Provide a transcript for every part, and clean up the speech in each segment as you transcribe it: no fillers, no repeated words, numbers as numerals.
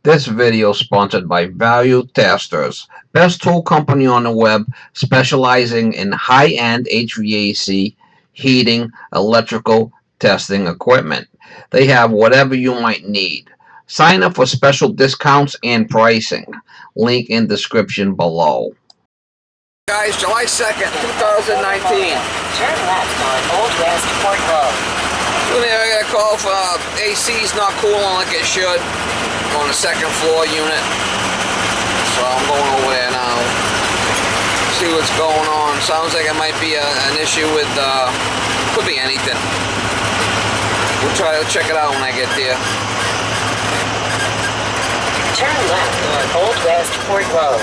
This video is sponsored by Value Testers, best tool company on the web specializing in high-end HVAC, heating, electrical testing equipment. They have whatever you might need. Sign up for special discounts and pricing. Link in description below. Guys, July 2nd, 2019. Turn left on Old West Port Road. I got a call for AC's not cooling like it should on the second floor unit. So I'm going over there now. See what's going on. Sounds like it might be an issue with, could be anything. We'll try to check it out when I get there. Turn left on Old West Port Road.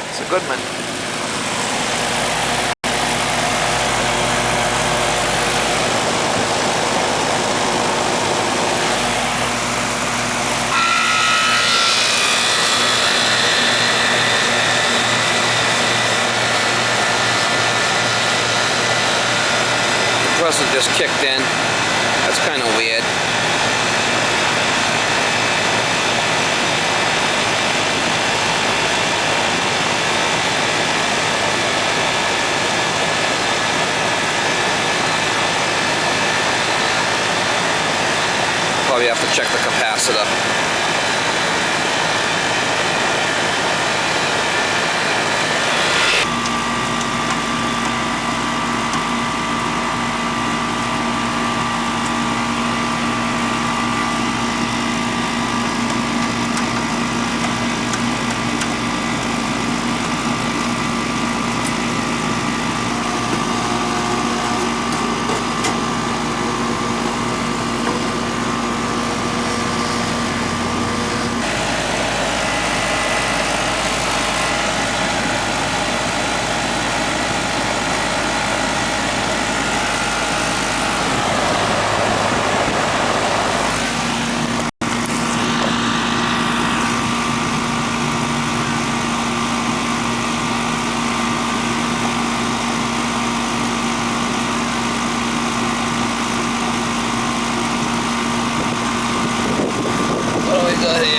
It's a Goodman. Compressor just kicked in. That's kind of weird. Probably have to check the capacitor.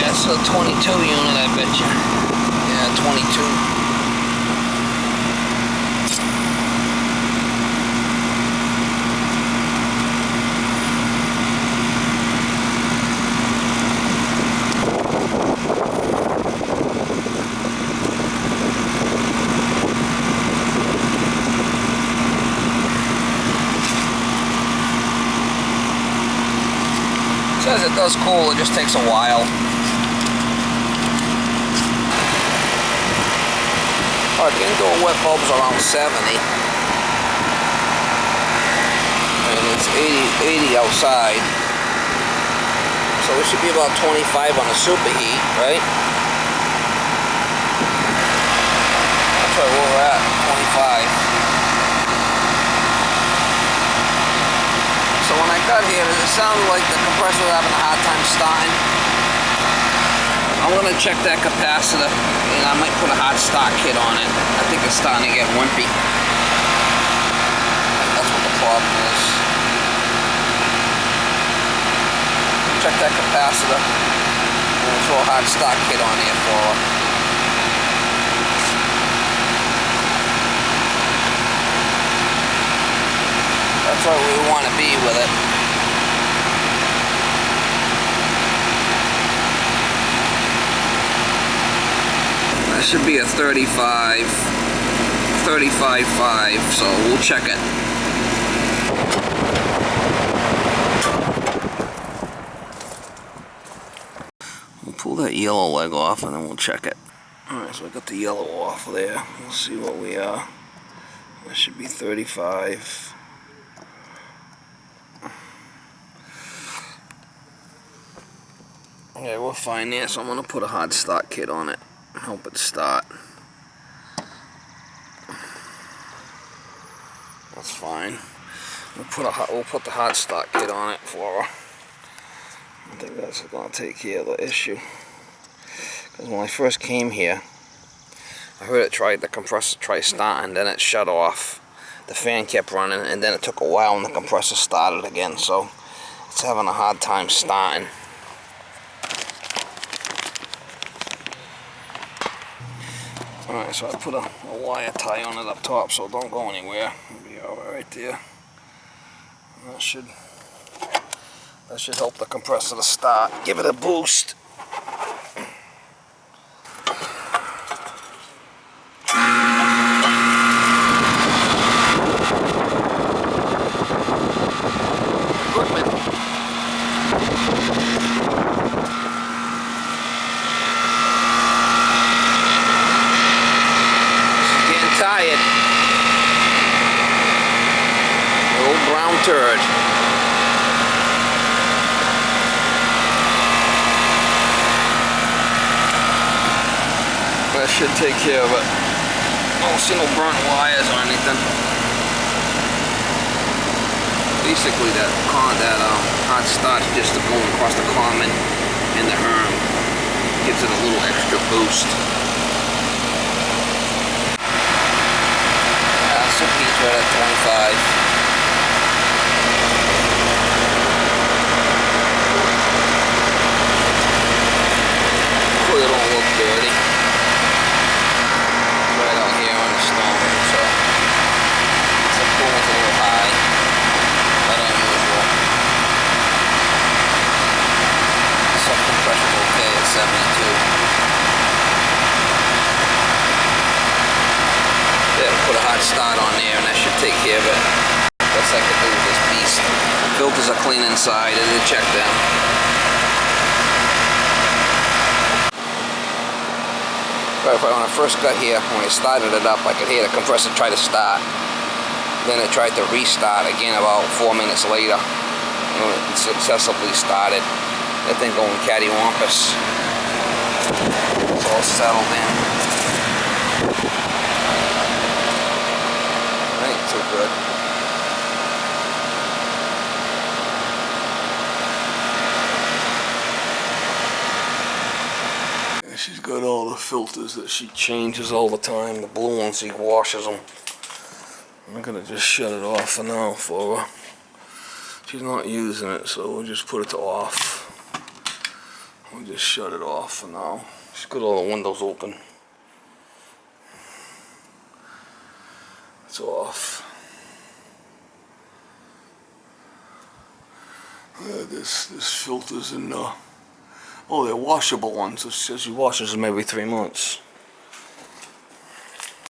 That's a 22 unit, I bet you. Yeah, 22. Says it does cool, it just takes a while. The indoor wet bulb's around 70. And it's 80 outside. So it should be about 25 on the superheat, right? That's right where we're at, 25. So when I got here, it sounded like the compressor was having a hard time starting. I'm going to check that capacitor, and I might put a hot start kit on it. I think it's starting to get wimpy. That's what the problem is. Check that capacitor. I'm going to throw a hot start kit on there for her. That's where we want to be with it. That should be a 35.5, so we'll check it. We'll pull that yellow leg off and then we'll check it. Alright, so I got the yellow off there. We'll see what we are. That should be 35. Okay, we're fine there, so I'm going to put a hot start kit on it. Help it start. That's fine. We'll put the hot start kit on it for her. I think that's going to take care of the issue. Because when I first came here, I heard the compressor tried starting, then it shut off. The fan kept running, and then it took a while and the compressor started again, so it's having a hard time starting. Alright, so I put a wire tie on it up top, so don't go anywhere. It'll be alright right there. That should help the compressor to start. Give it a boost. Goodman. She's getting tired. The old brown turd. That should take care of it. I don't see no burnt wires or anything. Basically, that hot start just going across the common and the herm gives it a little extra boost. So he's right at 25. Coil don't look dirty. Right out here on the stone, so the cool's a little high, but unusual. Some compression okay at 72. Yeah, put a hot start on there, and that should take care of it. Best I could do with this beast. Filters are clean inside, I did check them. But when I first got here, when I started it up, I could hear the compressor try to start. Then it tried to restart again about 4 minutes later. It successfully started. That thing going cattywampus. It's all settled in. Ain't too good. She's got all the filters that she changes all the time. The blue ones, she washes them. I'm gonna just shut it off for now for her. She's not using it, so we'll just put it to off. We'll just shut it off for now. She's got all the windows open. It's off. This filters in oh, they're washable ones. It says she washes them every 3 months.